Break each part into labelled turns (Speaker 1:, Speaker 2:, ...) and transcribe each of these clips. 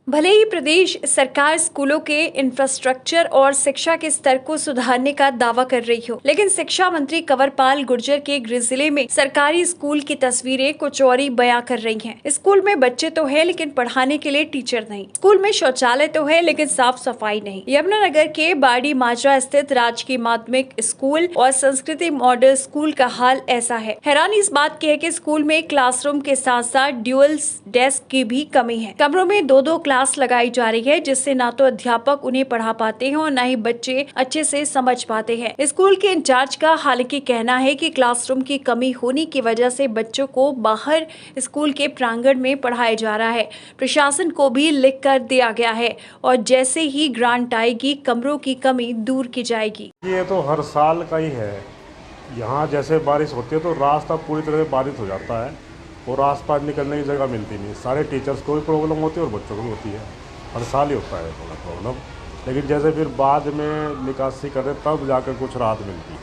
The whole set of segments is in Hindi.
Speaker 1: भले ही प्रदेश सरकार स्कूलों के इंफ्रास्ट्रक्चर और शिक्षा के स्तर को सुधारने का दावा कर रही हो, लेकिन शिक्षा मंत्री कंवरपाल गुर्जर के गृह जिले में सरकारी स्कूल की तस्वीरें कुछ और ही बयां कर रही हैं। स्कूल में बच्चे तो है लेकिन पढ़ाने के लिए टीचर नहीं। स्कूल में शौचालय तो है लेकिन साफ सफाई नहीं। यमुनानगर के बाड़ी माजरा स्थित राजकीय माध्यमिक स्कूल और संस्कृति मॉडल स्कूल का हाल ऐसा है। हैरानी इस बात की है कि स्कूल में क्लासरूम के साथ साथ ड्यूअल डेस्क की भी कमी है। कमरों में दो क्लास लगाई जा रही है, जिससे ना तो अध्यापक उन्हें पढ़ा पाते हैं और ना ही बच्चे अच्छे से समझ पाते हैं। स्कूल के इंचार्ज का हालांकि कहना है कि क्लासरूम की कमी होने की वजह से बच्चों को बाहर स्कूल के प्रांगण में पढ़ाया जा रहा है। प्रशासन को भी लिख कर दिया गया है और जैसे ही ग्रांट आएगी कमरों की कमी दूर की जाएगी।
Speaker 2: ये तो हर साल का ही है। यहाँ जैसे बारिश होती है तो रास्ता पूरी तरह से बारिश हो जाता है और आसपास निकलने की जगह मिलती नहीं। सारे टीचर्स को भी प्रॉब्लम होती है और बच्चों को भी होती है। हर साल ही होता है थोड़ा प्रॉब्लम, लेकिन जैसे फिर बाद में निकासी करते तब जाकर कुछ राहत मिलती है।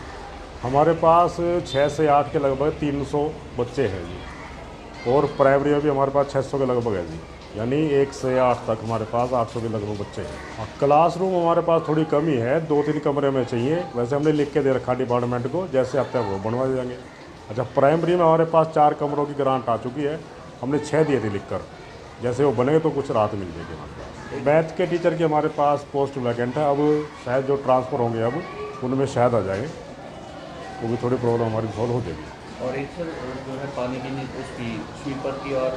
Speaker 2: हमारे पास 6 से 8 के लगभग 300 बच्चे हैं जी, और प्राइमरी में भी हमारे पास 600 के लगभग है जी, यानी 1 से 8 तक हमारे पास 800 के लगभग बच्चे हैं। क्लासरूम हमारे पास थोड़ी कमी है, 2-3 कमरे में चाहिए। वैसे हमने लिख के दे रखा डिपार्टमेंट को, जैसे आते हैं वो बनवा देंगे। अच्छा, प्राइमरी में हमारे पास 4 कमरों की ग्रांट आ चुकी है, हमने 6 दिए थे लिखकर। जैसे वो बनेंगे तो कुछ राहत मिल जाएगी हमारे पास। मैथ के टीचर की हमारे पास पोस्ट वैकेंट है, अब शायद जो ट्रांसफ़र होंगे अब उनमें शायद आ जाएंगे, वो भी थोड़ी प्रॉब्लम हमारी सॉल्व हो जाएगी।
Speaker 3: और एक सर जो है पानी की उसकी स्वीपर की और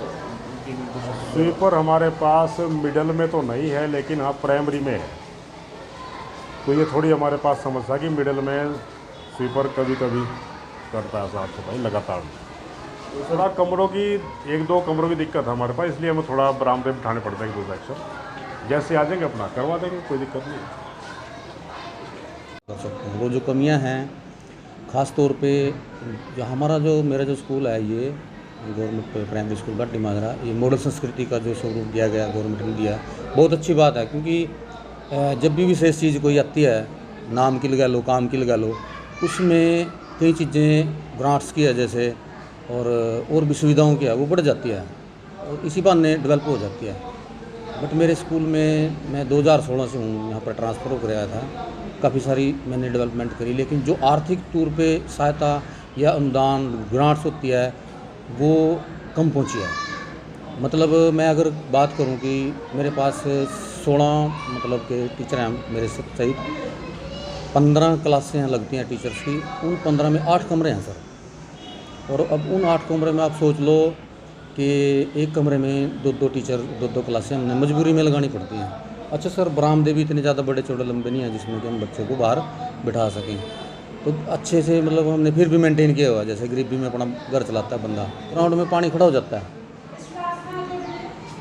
Speaker 2: स्वीपर हमारे पास मिडल में तो नहीं है, लेकिन हाँ प्राइमरी में है। तो ये थोड़ी हमारे पास समस्या कि मिडल में स्वीपर कभी कभी करता है साफ सफाई लगातार। थोड़ा कमरों की 1-2 कमरों की दिक्कत है हमारे पास, इसलिए हमें थोड़ा बरामदे बिठाने पड़ते हैं 2 सेक्शन। जैसे आ जाएंगे अपना करवा देंगे, कोई दिक्कत नहीं
Speaker 4: कर सकते हैं। वो जो कमियां हैं ख़ास तौर पे जो मेरा जो स्कूल है, ये गवर्नमेंट प्राइमरी स्कूल बाड़ी माजरा, ये मॉडल संस्कृति का जो स्वरूप दिया गया गवर्नमेंट ने दिया, बहुत अच्छी बात है। क्योंकि जब भी विशेष चीज़ कोई आती है, नाम की लगा लो, काम की लगा लो, उसमें कई चीज़ें ग्रांट्स की है जैसे और भी सुविधाओं की है, वो बढ़ जाती है और इसी बहाने डेवलप हो जाती है। बट मेरे स्कूल में मैं 2016 से हूँ, यहाँ पर ट्रांसफ़र होकर आया था। काफ़ी सारी मैंने डेवलपमेंट करी, लेकिन जो आर्थिक तौर पे सहायता या अनुदान ग्रांट्स होती है वो कम पहुँची है। मतलब मैं अगर बात करूँ कि मेरे पास 16 मतलब के टीचर हैं मेरे सहित, 15 क्लासें लगती हैं टीचर्स की, उन 15 में 8 कमरे हैं सर। और अब उन 8 कमरे में आप सोच लो कि एक कमरे में 2-2 टीचर, 2-2 क्लासें हमने मजबूरी में लगानी पड़ती हैं। अच्छा सर, बरामदे भी इतने ज़्यादा बड़े चौड़े लंबे नहीं हैं जिसमें कि हम बच्चों को बाहर बिठा सकें। तो अच्छे से मतलब हमने फिर भी मेंटेन किया हुआ, जैसे गरीबी में अपना घर चलाता है बंदा। ग्राउंड में पानी खड़ा हो जाता है,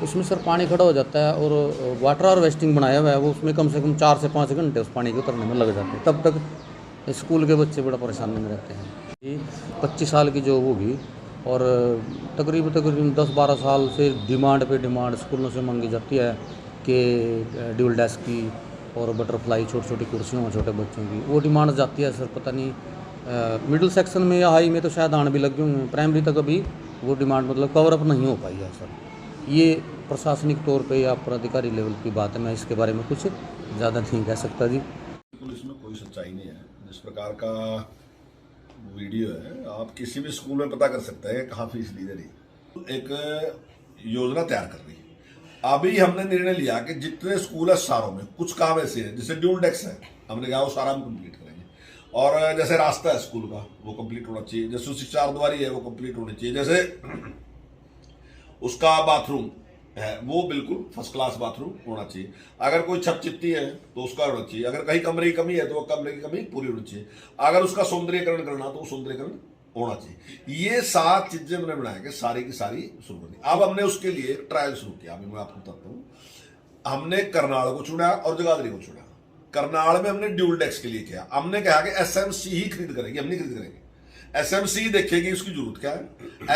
Speaker 4: उसमें सर पानी खड़ा हो जाता है और वाटर हार्वेस्टिंग बनाया हुआ है, वो उसमें कम से कम 4 से 5 घंटे उस पानी के उतरने में लग जाते हैं। तब तक स्कूल के बच्चे बड़ा परेशानी में रहते हैं। 25 साल की जॉब होगी और तकरीबन 10-12 साल से डिमांड पे डिमांड स्कूलों से मांगी जाती है कि ड्यूल डेस्क की और बटरफ्लाई छोटी छोटी कुर्सियों में छोटे बच्चों की, वो डिमांड जाती है सर। पता नहीं मिडिल सेक्शन में या हाई में तो शायद आने भी लग गए होंगे, प्राइमरी तक अभी वो डिमांड मतलब कवर अप नहीं हो पाई है सर। ये प्रशासनिक तौर पे या प्राधिकारी लेवल की बात है, मैं इसके बारे में कुछ ज़्यादा नहीं कह सकता जी।
Speaker 5: बिल्कुल इसमें कोई सच्चाई नहीं है। जिस प्रकार का वीडियो है, आप किसी भी स्कूल में पता कर सकते हैं कहाँ फीस ली जा रही। एक योजना तैयार कर रही है। अभी हमने निर्णय लिया कि जितने स्कूल है सारों में कुछ काम ऐसे हैं जैसे ड्यूल डेस्क है, हमने कहा वो सारा हम कंप्लीट करेंगे। और जैसे रास्ता है स्कूल का वो कंप्लीट होना चाहिए, जैसे उसकी 4 दीवारी है वो कंप्लीट होनी चाहिए, जैसे उसका बाथरूम है वो बिल्कुल फर्स्ट क्लास बाथरूम होना चाहिए। अगर कोई छत चित्ती है तो उसका होना चाहिए, अगर कहीं कमरे की कमी है तो वो कमरे की कमी पूरी होनी चाहिए, अगर उसका सौंदर्यकरण करना तो वो सौंदर्यकरण होना चाहिए। ये 7 चीजें हमने बनाया कि सारी की सारी शुरू कर दी। अब हमने उसके लिए ट्रायल शुरू किया। अभी मैं आपको बताता हूँ। हमने करनाल को चुना और जगाधरी को चुना। करनाल में हमने ड्यूल डेस्क के लिए किया। हमने कहा कि SMC ही खरीद करेगी, हम नहीं खरीद करेंगे। SMC देखेगी उसकी जरूरत क्या है,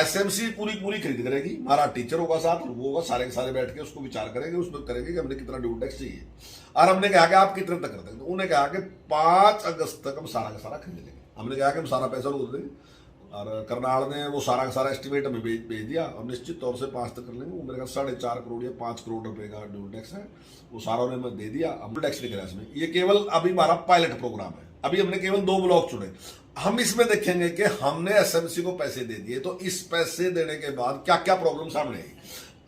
Speaker 5: SMC पूरी खरीद करेगी। हमारा टीचर होगा साथ, वो होगा, सारे के सारे बैठ के उसको विचार करेंगे, उसमें करेंगे कि हमने कितना ड्यूल डेस्क चाहिए। और हमने कहा कि आप कितने तक कर देंगे, तो उन्होंने कहा कि 5 अगस्त तक हम सारा का सारा खरीद लेंगे। हमने कहा कि हम सारा पैसा रोक देंगे और करनाल ने वो सारा का सारा एस्टिमेट हमें भेज दिया और निश्चित तौर से 5 तक कर लेंगे। वो मेरे ख्याल 4.5 करोड़ या 5 करोड़ रुपए का ड्यूल टैक्स है, वो सारा उन्हें मैं दे दिया। अब टैक्स नहीं करा इसमें, ये केवल अभी हमारा पायलट प्रोग्राम है। अभी हमने केवल 2 ब्लॉक चुने। हम इसमें देखेंगे कि हमने एसएमसी को पैसे दे दिए तो इस पैसे देने के बाद क्या क्या प्रॉब्लम सामने आई।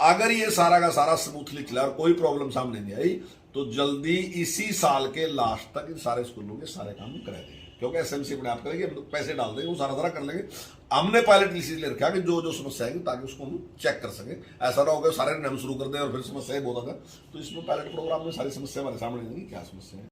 Speaker 5: अगर ये सारा का सारा स्मूथली चला और कोई प्रॉब्लम सामने नहीं आई तो जल्दी इसी साल के लास्ट तक इन सारे स्कूलों के सारे काम करा देंगे, क्योंकि एसएमसी अपने आप करेंगे, हम पैसे डाल देंगे, वो सारा कर लेंगे। हमने पायलट इसीलिए रखा कि जो जो समस्या आएगी ताकि उसको हम चेक कर सकें। ऐसा ना हो कि सारे हम शुरू कर दें और फिर समस्याएं बहुत आएगा। तो इसमें पायलट प्रोग्राम में सारी समस्या हमारे सामने नहीं, क्या समस्या है।